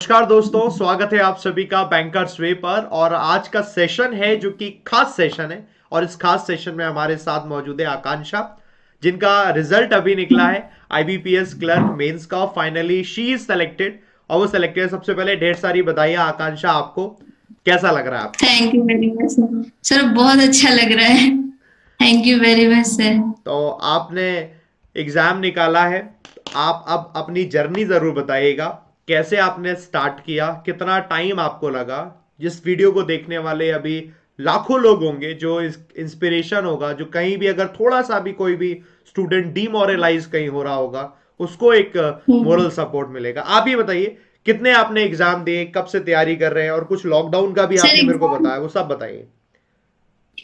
नमस्कार दोस्तों, स्वागत है आप सभी का बैंकर्स वे पर। और आज का सेशन है जो कि खास सेशन है, और इस खास सेशन में हमारे साथ मौजूद है आकांक्षा, जिनका रिजल्ट अभी निकला है आईबीपीएस क्लर्क मेंस का। फाइनली शी इज सेलेक्टेड और वो सेलेक्टेड। सबसे पहले ढेर सारी बधाई आकांक्षा, आपको कैसा लग रहा है आपको? Thank you very much sir. Sir बहुत अच्छा लग रहा है। Thank you very much sir. तो आपने एग्जाम निकाला है, आप अब अपनी जर्नी जरूर बताइएगा। कैसे आपने स्टार्ट किया, कितना टाइम आपको लगा? जिस वीडियो को देखने वाले अभी लाखों लोग होंगे, जो इंस्पिरेशन होगा, जो कहीं भी अगर थोड़ा सा भी कोई भी स्टूडेंट डीमोरलाइज कहीं हो रहा होगा, उसको एक मोरल सपोर्ट मिलेगा। आप ये बताइए, कितने आपने एग्जाम दिए, कब से तैयारी कर रहे हैं, और कुछ लॉकडाउन का भी सर आपने मेरे को एग्जाम बताया, वो सब बताइए।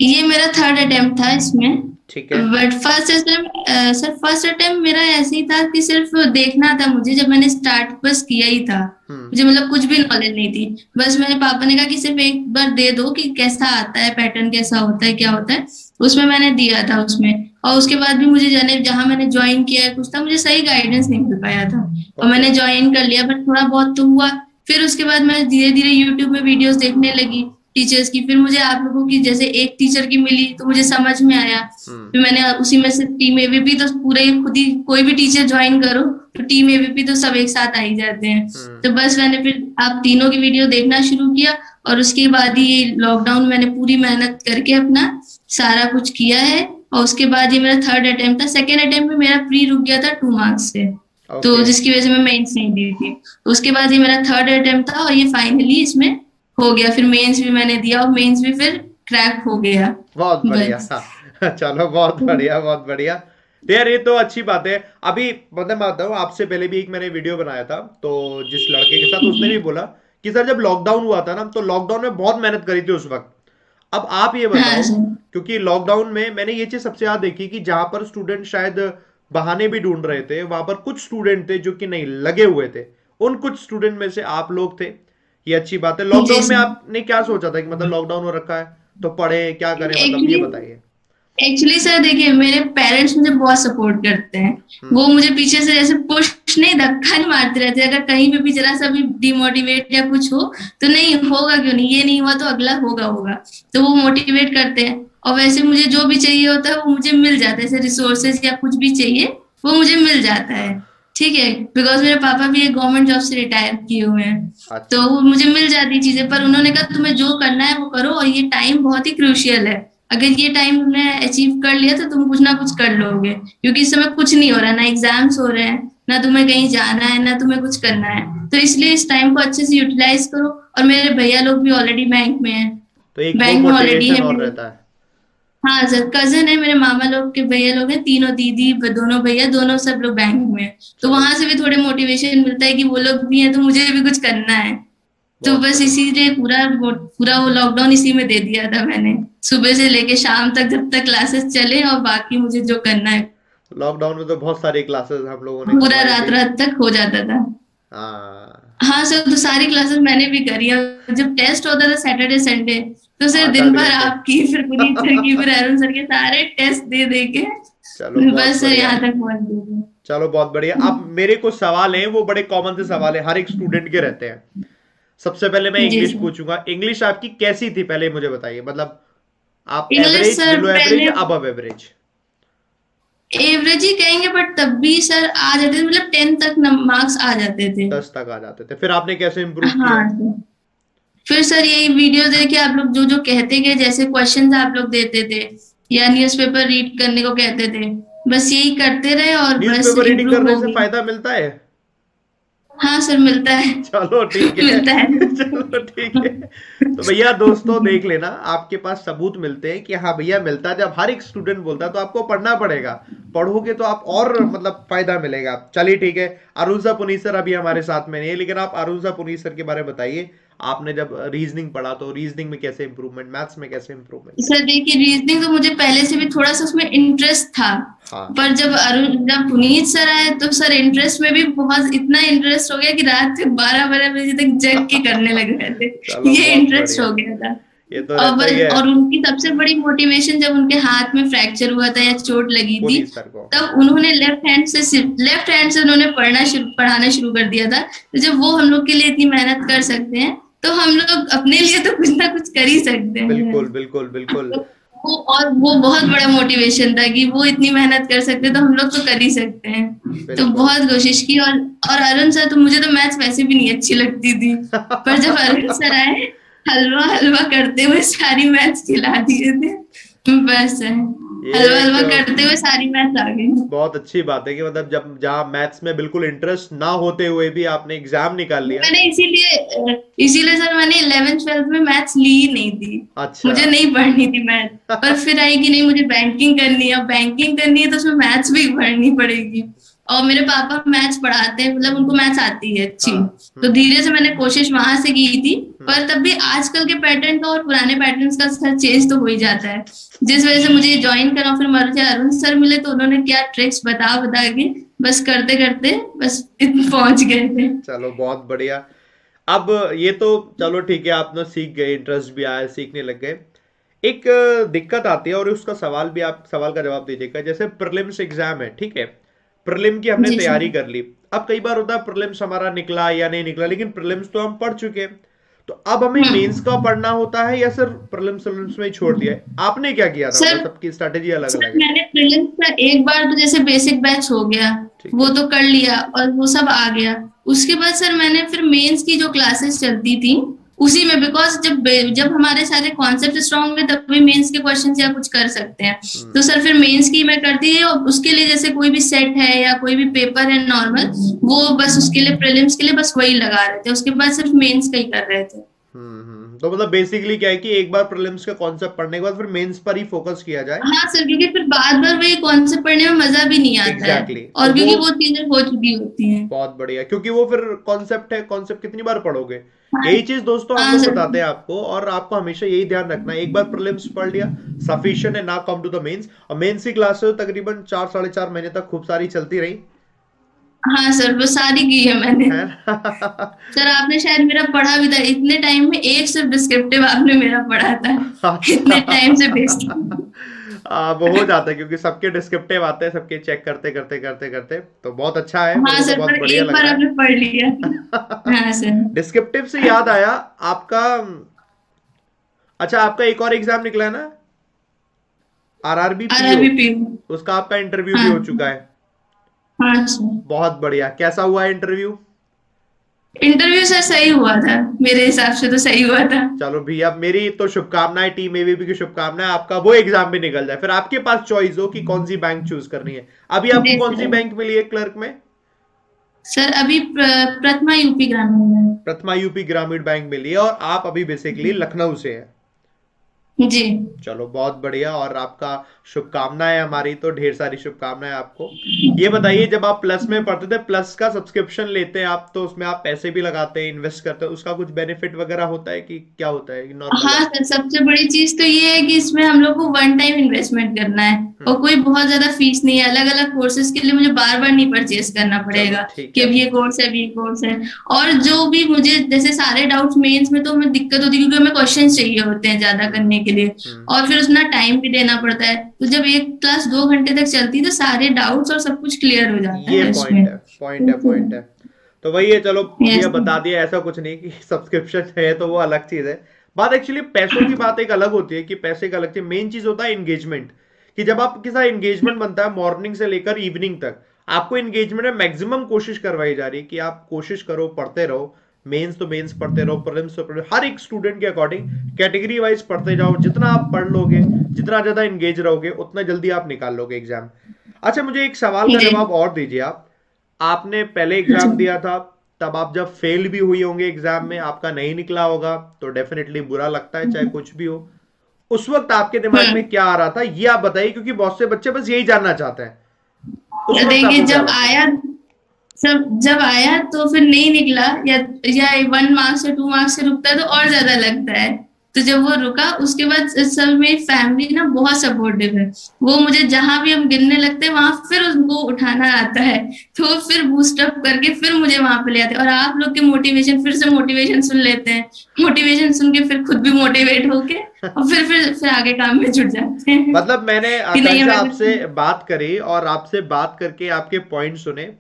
ये मेरा थर्ड अटेम्प्ट था इसमें। ठीक है। But first attempt sir first attempt मेरा ऐसे ही था कि सिर्फ देखना था मुझे। जब मैंने स्टार्ट बस किया ही था, हम्म। मुझे मतलब कुछ भी नॉलेज नहीं थी। बस मेरे पापा ने कहा कि सिर्फ एक बार दे दो कि कैसा आता है, पैटर्न कैसा होता है, क्या होता है। उसमें मैंने दिया था उसमें। और उसके बाद भी मुझे जाने जहां मैंने ज्वाइन किया है कुछ था, मुझे सही गाइडेंस नहीं मिल पाया था। और ओके। मैंने ज्वाइन कर लिया बट थोड़ा बहुत तो हुआ। फिर उसके बाद मैं धीरे धीरे यूट्यूब में वीडियोस देखने लगी टीचर्स की। फिर मुझे आप लोगों की जैसे एक टीचर की मिली तो मुझे समझ में आया। हम्म। फिर मैंने उसी में से टीम एबीपी तो पूरे खुद ही कोई भी टीचर ज्वाइन करो तो टीम एबीपी तो सब एक साथ आ ही जाते हैं। हम्म। तो बस मैंने फिर आप तीनों की वीडियो देखना शुरू किया। और उसके बाद ही लॉकडाउन मैंने पूरी मेहनत करके अपना सारा कुछ किया है। और उसके बाद ये मेरा थर्ड अटेम्प्ट था। सेकेंड अटेम्प्ट में मेरा प्री रुक गया था 2 मार्क्स से, तो ओके। जिसकी वजह से मैं मेंस नहीं दी थी। तो उसके बाद ये मेरा थर्ड अटेम्प्ट था और ये फाइनली इसमें हो गया। फिर मेंस भी मैंने दिया और मेंस भी फिर क्रैक हो गया। बहुत बढ़िया। बस। हाँ। चलो, बहुत बढ़िया, बहुत बढ़िया। तो यार, ये तो अच्छी बात है। अभी मतलब मैं बताऊँ, आपसे पहले भी एक मैंने वीडियो बनाया था, तो जिस लड़के के साथ, उसने भी बोला कि सर जब लॉकडाउन हुआ था ना, तो लॉकडाउन में बहुत मेहनत करी थी उस वक्त। अब आप ये हाँ बताओ, सर। क्योंकि लॉकडाउन में मैंने ये चीज सबसे ज्यादा देखी कि जहां पर स्टूडेंट शायद बहाने भी ढूंढ रहे थे, वहां पर कुछ स्टूडेंट थे जो कि नहीं लगे हुए थे। उन कुछ स्टूडेंट में से आप लोग थे। ये अच्छी बात है। जी लॉकडाउन में सर। आपने क्या सोचा था कि मतलब लॉकडाउन हो रखा है तो पढ़े, क्या करें, मतलब ये एक्चुअली बताइए। एक्चुअली सर देखिए, मेरे पेरेंट्स मुझे बहुत सपोर्ट करते हैं। हम्म। वो मुझे पीछे से जैसे पुश नहीं, धक्का नहीं मारते रहते। अगर कहीं पे भी जरा सा भी डिमोटिवेट या कुछ हो तो नहीं होगा, क्यों नहीं, ये नहीं हुआ तो अगला होगा होगा। तो वो मोटिवेट करते हैं। और वैसे मुझे जो भी चाहिए होता है वो मुझे मिल जाता है। जैसे रिसोर्सेज या कुछ भी चाहिए वो मुझे मिल जाता है। ठीक है। बिकॉज मेरे पापा भी एक गवर्नमेंट जॉब से रिटायर किए हुए हैं। तो अच्छा। वो मुझे मिल जाती चीजें। पर उन्होंने कहा तुम्हें जो करना है वो करो, और ये टाइम बहुत ही क्रूशियल है। अगर ये टाइम तुमने अचीव कर लिया तो तुम कुछ ना कुछ कर लोगे। क्योंकि इस समय कुछ नहीं हो रहा, ना एग्जाम्स हो रहे हैं, ना तुम्हें कहीं जाना है, ना तुम्हें कुछ करना है। तो इसलिए इस टाइम को अच्छे से यूटिलाइज करो। और मेरे भैया लोग भी ऑलरेडी बैंक में हैं। तो एक वो बैंक में ऑलरेडी मोटिवेशन है और मेरे। रहता है। हाँ सर, कजन है मेरे, मामा लोग के भैया लोग हैं, तीनों दीदी दोनों भैया दोनों सब लोग बैंक में हैं। तो चलो, वहां से भी थोड़े मोटिवेशन मिलता है कि वो लोग भी हैं तो मुझे भी कुछ करना है। तो बहुत बस बढ़िया। इसीलिए पूरा पूरा वो लॉकडाउन इसी में दे दिया था मैंने। सुबह से लेके शाम तक जब तक क्लासेस चले, और बाकी मुझे जो करना है लॉकडाउन में तो बहुत सारी क्लासेस हम लोगों ने पूरा करवाई रात थी। रात तक हो जाता था। हाँ। हाँ सर, तो सारी क्लासेस मैंने भी करी। और जब टेस्ट होता था सैटरडे संडे, तो सर आठ दिन आठ भर घंटे आपकी, फिर पुनीत सर की, फिर अरुण सर के सारे टेस्ट दे दे के चलो, बहुत बस सर बढ़िया। यहाँ तक पहुंच गए चलो, बहुत बढ़िया। अब मेरे कुछ सवाल हैं, वो बड़े कॉमन से सवाल है, हर एक स्टूडेंट के रहते हैं। सबसे पहले मैं थे। जी इंग्लिश सर। पूछूंगा। इंग्लिश आपकी कैसी थी, पहले मुझे बताइए। मतलब आप English average, sir below average पहले या अबव एवरेज? एवरेज ही कहेंगे, बट तब भी सर आ जाते थे, मतलब 10 तक मार्क्स आ जाते थे। 10 तक आ जाते थे। फिर आपने कैसे इंप्रूव किया? हाँ सर। फिर सर यही वीडियो देखे आप लोग जो जो कहते गए, जैसे क्वेश्चंस आप लोग देते थे या न्यूज़पेपर रीड करने को कहते थे, बस यही करते रहे और बस न्यूज़पेपर रीडिंग इम्प्रूव करने हो से गई। फायदा मिलता है? हाँ सर, मिलता है। चलो ठीक है। मिलता है। चलो ठीक है। तो भैया दोस्तों, देख लेना, आपके पास सबूत मिलते हैं कि हाँ भैया मिलता है। जब हर एक स्टूडेंट बोलता है तो आपको पढ़ना पड़ेगा। पढ़ोगे तो आप और मतलब फायदा मिलेगा। चलिए ठीक है। अरुणसा पुनीत सर अभी हमारे साथ में नहीं है, लेकिन आप अरुणसा पुनीत सर के बारे में बताइए। आपने जब रीजनिंग पढ़ा तो रीजनिंग में कैसे इंप्रूवमेंट, मैथ्स में कैसे इंप्रूवमेंट? सर देखिए, रीजनिंग तो मुझे पहले से भी थोड़ा सा उसमें इंटरेस्ट था। हाँ। पर जब पुनीत सर आए तो सर इंटरेस्ट में भी बहुत इतना इंटरेस्ट हो गया कि रात तक 12-12 बजे तक जग के करने लग रहे थे। चलो, ये बहुत इंटरेस्ट बढ़िया। हो गया था। ये तो और रहता ही बस, है। और उनकी सबसे बड़ी मोटिवेशन जब उनके हाथ में फ्रैक्चर हुआ था या चोट लगी थी, पुनीत सर को। तब उन्होंने लेफ्ट हैंड से उन्होंने पढ़ाना शुरू कर दिया था। तो जब वो हम लोग के लिए इतनी मेहनत कर सकते हैं, तो हम लोग अपने लिए तो कुछ ना कुछ कर ही सकते हैं। बिल्कुल बिल्कुल बिल्कुल। तो वो बहुत बड़ा मोटिवेशन था कि वो इतनी मेहनत कर सकते हैं, तो हम लोग तो कर ही सकते हैं। तो बिल्कुल। बहुत कोशिश की। और अरुण सर, तो मुझे तो मैथ्स वैसे भी नहीं अच्छी लगती थी, पर जब अरुण सर आए, हलवा हलवा करते हुए सारी मैथ्स खिला दिए थे। बस है, ये हलवा एक हलवा करते हुए सारी मैथ्स आ गई। बहुत अच्छी बात है कि मतलब जब जहाँ मैथ्स में बिल्कुल इंटरेस्ट ना होते हुए भी आपने एग्जाम निकाल लिया। मैंने इसीलिए सर मैंने 11th 12th में मैथ्स ली ही नहीं थी। अच्छा। मुझे नहीं पढ़नी थी मैथ, पर फिर आई कि नहीं, मुझे बैंकिंग करनी है, और बैंकिंग करनी है तो उसमें मैथ्स भी पढ़नी पड़ेगी। और मेरे पापा मैथ्स पढ़ाते हैं, मतलब उनको मैथ्स आती है अच्छी। हाँ। तो धीरे से मैंने कोशिश वहां से की थी। हम्म। पर तब भी आजकल के पैटर्न का और पुराने पैटर्न का सर चेंज तो हो ही जाता है। जिस वजह से मुझे ज्वाइन करा, फिर मुझे अरुण सर मिले, तो उन्होंने क्या ट्रिक्स बता बता के बस करते करते बस पहुंच गए थे। चलो बहुत बढ़िया। अब ये तो चलो ठीक है, आपने सीख गए, इंटरेस्ट भी आया, सीखने लग गए। एक दिक्कत आती है और उसका सवाल भी, आप सवाल का जवाब दीजिएगा। जैसे प्रीलिम्स एग्जाम है, ठीक है, प्रीलिम की हमने जी तैयारी सर। कर ली। अब कई बार होता है प्रीलिम्स हमारा निकला या नहीं निकला, लेकिन प्रीलिम्स तो हम पढ़ चुके हैं। तो अब हमें मेंस का हम्म। पढ़ना होता है या सिर्फ प्रीलिम्स में ही छोड़ दिया है? आपने क्या किया था? मतलब सर सबकी स्ट्रैटेजी अलग सर अलग है। मैंने प्रीलिम्स का एक बार तो जैसे बेसिक बैच हो गया, ठीक वो है। तो कर लिया और वो सब आ गया। उसके बाद सर मैंने फिर मेंस की जो क्लासेस चलती थी, उसी में, बिकॉज जब हमारे सारे कॉन्सेप्ट स्ट्रांग होंगे तभी मेंस के क्वेश्चन या कुछ कर सकते हैं। हम्म। तो सर फिर मेंस की मैं करती है, और उसके लिए जैसे कोई भी सेट है या कोई भी पेपर है नॉर्मल, वो बस उसके लिए, प्रीलिम्स के लिए बस वही लगा रहे थे, उसके बाद सिर्फ मेंस का ही कर रहे थे। तो मतलब बेसिकली क्या है कि एक बार प्रीलिम्स का कॉन्सेप्ट पढ़ने के बाद फिर मेंस पर ही फोकस किया जाए। हाँ सर, क्योंकि फिर बार बार वही कॉन्सेप्ट पढ़ने में मजा भी नहीं आता है, एग्जैक्टली exactly. तो और वो क्योंकि वो चीजें हो चुकी होती हैं। बहुत बढ़िया, क्योंकि वो फिर कॉन्सेप्ट है, कॉन्सेप्ट कितनी बार पढ़ोगे। हाँ। यही चीज दोस्तों हम हाँ लोग सर। बताते हैं आपको, और आपको हमेशा यही ध्यान रखना है, एक बार प्रीलिम्स पढ़ लिया सफिशिएंट है, ना कम टू द मेंस। और मेंस की क्लासेस तकरीबन 4 साढ़े 4 महीने तक खूब सारी चलती रही हाँ सर, वो सारी की है मैंने। है। सर आपने शायद मेरा पढ़ा भी था, इतने टाइम में एक सिर्फ डिस्क्रिप्टिव आपने मेरा पढ़ा था, अच्छा। इतने टाइम से बेस्ट। वो हो जाता है क्योंकि सबके डिस्क्रिप्टिव आते हैं, सबके चेक करते करते करते करते, तो बहुत अच्छा है, मेरे हाँ को तो सर, बहुत पर बढ़िया एक लग बार रहा आपने पढ़ लिया। है। हाँ सर। डिस्क्रिप्टिव से याद आया आपका, अच्छा आपका एक और एग्जाम निकला है ना, आरआरबी पीओ, आरआरबी पी। उसका आपका इंटरव्यू भी हाँ। हो चुका है। हाँ सर। बहुत बढ़िया, कैसा हुआ इंटरव्यू? इंटरव्यू सर सही हुआ था, मेरे हिसाब से तो सही हुआ था। चलो भैया, मेरी तो शुभकामनाएं, टीम एबीपी की शुभकामनाएं, आपका वो एग्जाम भी निकल जाए, फिर आपके पास चॉइस हो कि कौन सी बैंक चूज करनी है। अभी आपको जी कौन सी सर। बैंक मिली है क्लर्क में? सर अभी प्रथमा यूपी ग्रामीण में। प्रथमा यूपी ग्रामीण बैंक मिली है, और आप अभी बेसिकली लखनऊ से है। जी। चलो बहुत बढ़िया, और आपका शुभकामनाएं, हमारी तो ढेर सारी शुभकामनाएं आपको। ये बताइए, जब आप प्लस में पढ़ते थे, प्लस का सब्सक्रिप्शन लेते हैं आप, तो उसमें आप पैसे भी लगाते हैं, इन्वेस्ट करते हैं, उसका कुछ बेनिफिट वगैरह होता है कि क्या होता है, नॉर्मल हाँ है? सर, सबसे बड़ी चीज तो ये है कि इसमें हम लोग को वन टाइम इन्वेस्टमेंट करना है, हम्म। और कोई बहुत ज्यादा फीस नहीं है। अलग अलग कोर्सेज के लिए मुझे बार बार नहीं परचेज करना चलो पड़ेगा ठीक कि है। अब ये कोर्स है, अब ये कोर्स है। और जो भी मुझे जैसे सारे डाउट्स मेंस में तो हमें दिक्कत होती है, क्योंकि हमें क्वेश्चन चाहिए होते हैं ज्यादा हम्म। करने के लिए, हम्म। और फिर उसमें टाइम भी देना पड़ता है। तो जब एक क्लास 2 घंटे तक चलती है, तो सारे डाउट्स और सब कुछ क्लियर हो जाता ये है पॉइंट उसमें। है, पॉइंट है, पॉइंट है। तो वही है, चलो यस। भैया बता दिया, ऐसा कुछ नहीं कि सब्सक्रिप्शन है तो वो अलग चीज है। बात एक्चुअली पैसों की बात एक अलग होती है, कि पैसे का अलग चीज, मेन चीज होता है एंगेजमेंट। कि जब आपके साथ एंगेजमेंट बनता है मॉर्निंग से लेकर इवनिंग तक, आपको एंगेजमेंट में मैक्सिमम कोशिश करवाई जा रही है कि आप कोशिश करो, पढ़ते रहो। मेंस तो मेंस पढ़ते रहो, प्रीलिम्स तो प्रीलिम्स, हर एक स्टूडेंट के अकॉर्डिंग कैटेगरी वाइज पढ़ते जाओ। जितना आप पढ़ लोगे, जितना ज्यादा एंगेज रहोगे, उतना जल्दी आप निकाल लोगे एग्जाम। अच्छा मुझे एक सवाल का जी। जवाब और दीजिए आप। आपने पहले एग्जाम दिया था, तब आप जब फेल भी हुई होंगे एग्जाम में, आपका नहीं निकला होगा, तो डेफिनेटली बुरा लगता है, चाहे कुछ भी हो। उस वक्त आपके दिमाग में हम्म। क्या आ रहा था, ये आप बताइए, क्योंकि बहुत से बच्चे बस यही जानना चाहते हैं। उस वक्त देखिए, आपको क्या लगता था? जब आया तो फिर नहीं निकला, या 1 मार्क्स या 2 मार्क्स से रुकता है तो और ज्यादा लगता है। तो जब वो रुका उसके बाद सब मेरी फैमिली ना बहुत सपोर्टिव है। वो मुझे जहां भी हम गिरने लगते हैं वहां फिर उनको उठाना आता है, तो फिर बूस्ट अप करके फिर मुझे वहां पे ले आते हैं। और आप लोग के मोटिवेशन, फिर से मोटिवेशन सुन लेते हैं, मोटिवेशन सुन के फिर खुद भी मोटिवेट होके और फिर आगे काम में जुट जाते हैं मतलब मैंने कि नहीं आकांक्षा हमें आपसे कुछ। बात करी और आपसे बात करके आपके पॉइंट सुने,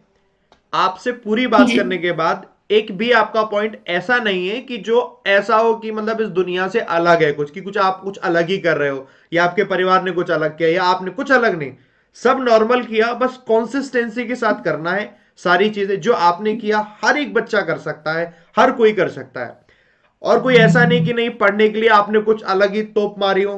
आपसे पूरी बात जी करने के बाद एक भी आपका पॉइंट ऐसा नहीं है कि जो ऐसा हो कि मतलब इस दुनिया से अलग है कुछ, कि कुछ आप कुछ अलग ही कर रहे हो, या आपके परिवार ने कुछ अलग किया या आपने कुछ अलग नहीं, सब नॉर्मल किया, बस कंसिस्टेंसी के साथ करना है सारी चीजें जो आपने किया। हर एक बच्चा कर सकता है, हर कोई कर सकता है, और कोई ऐसा नहीं कि नहीं पढ़ने के लिए आपने कुछ अलग ही तोप मारी हो।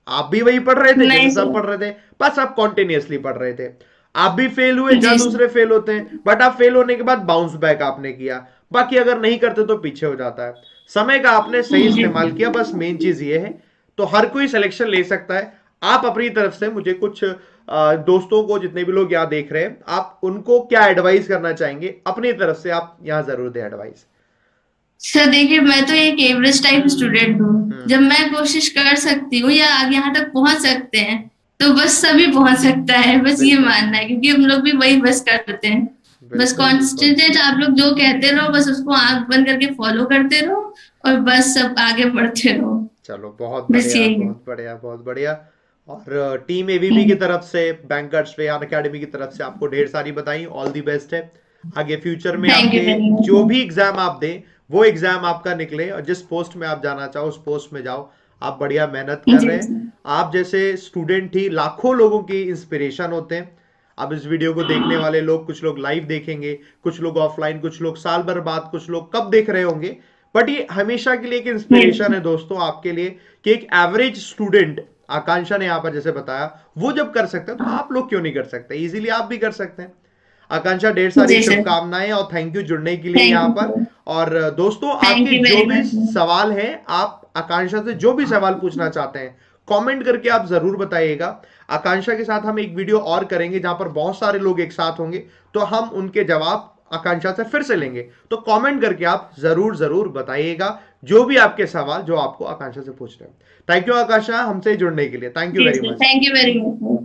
आप भी वही पढ़ रहे थे जैसे नहीं सब सर। पढ़ रहे थे, बस आप कॉन्टिन्यूसली पढ़ रहे थे। आप भी फेल हुए जहां जी सर। दूसरे फेल होते हैं, बट आप फेल होने के बाद बाउंस बैक आपने किया। बाकी अगर नहीं करते तो पीछे हो जाता है। समय का आपने सही जी इस्तेमाल किया, बस मेन चीज ये है। तो हर कोई सिलेक्शन ले सकता है। आप अपनी तरफ से मुझे कुछ दोस्तों को, जितने भी लोग यहाँ देख रहे हैं, आप उनको क्या एडवाइस करना चाहेंगे अपनी तरफ से, आप यहाँ जरूर दें एडवाइस। सर देखिए, मैं तो एक एवरेज टाइप स्टूडेंट हूँ। हम्म। जब मैं कोशिश कर सकती हूँ या आगे यहाँ तक पहुंच सकते हैं, तो बस सभी पहुंच सकता है, बस ये बिल्कुल मानना है, क्योंकि हम लोग भी वही बस करते हैं। बस बिल्कुल बिल्कुल। कॉन्स्टेंट आप लोग जो कहते रहो, बस उसको आंख बंद करके फॉलो करते रहो और बस सब आगे बढ़ते रहो। चलो बहुत बस बढ़िया यही है। बहुत बढ़िया बहुत बढ़िया। और टीम एवीबी की थैंक तरफ से, बैंकर्स पे अन अकेडमी की तरफ से आपको ढेर सारी बधाई, ऑल दी बेस्ट है। आगे फ्यूचर में यू आपके वेरी मच जो सर। भी एग्जाम आप दें, वो एग्जाम आपका निकले, और जिस पोस्ट में आप जाना चाहो उस पोस्ट में जाओ। आप बढ़िया मेहनत कर जी रहे हैं। सर। आप जैसे स्टूडेंट ही लाखों लोगों की इंस्पिरेशन होते हैं। अब इस वीडियो को देखने वाले लोग, कुछ लोग लाइव देखेंगे, कुछ लोग ऑफलाइन, कुछ लोग साल भर बाद, कुछ लोग कब देख रहे होंगे, बट ये हमेशा के लिए एक इंस्पिरेशन है दोस्तों आपके लिए, कि एक एवरेज स्टूडेंट, आकांक्षा ने यहाँ पर जैसे बताया, वो जब कर सकते हैं तो आप लोग क्यों नहीं कर सकते, इजीली आप भी कर सकते हैं। आकांक्षा ढेर सारी जी सर। शुभकामनाएं और थैंक यू जुड़ने के लिए थैंक यहाँ यू पर। सर। और दोस्तों, थैंक आपके यू जो वेरी भी मच सर। सवाल है, आप आकांक्षा से जो भी सवाल पूछना चाहते हैं, कमेंट करके आप जरूर बताइएगा। आकांक्षा के साथ हम एक वीडियो और करेंगे जहां पर बहुत सारे लोग एक साथ होंगे, तो हम उनके जवाब आकांक्षा से फिर से लेंगे। तो कमेंट करके आप जरूर जरूर बताइएगा जो भी आपके सवाल जो आपको आकांक्षा से पूछ रहे हैं। थैंक यू आकांक्षा, हमसे जुड़ने के लिए, थैंक यू जी very sir, much. Thank you very much sir.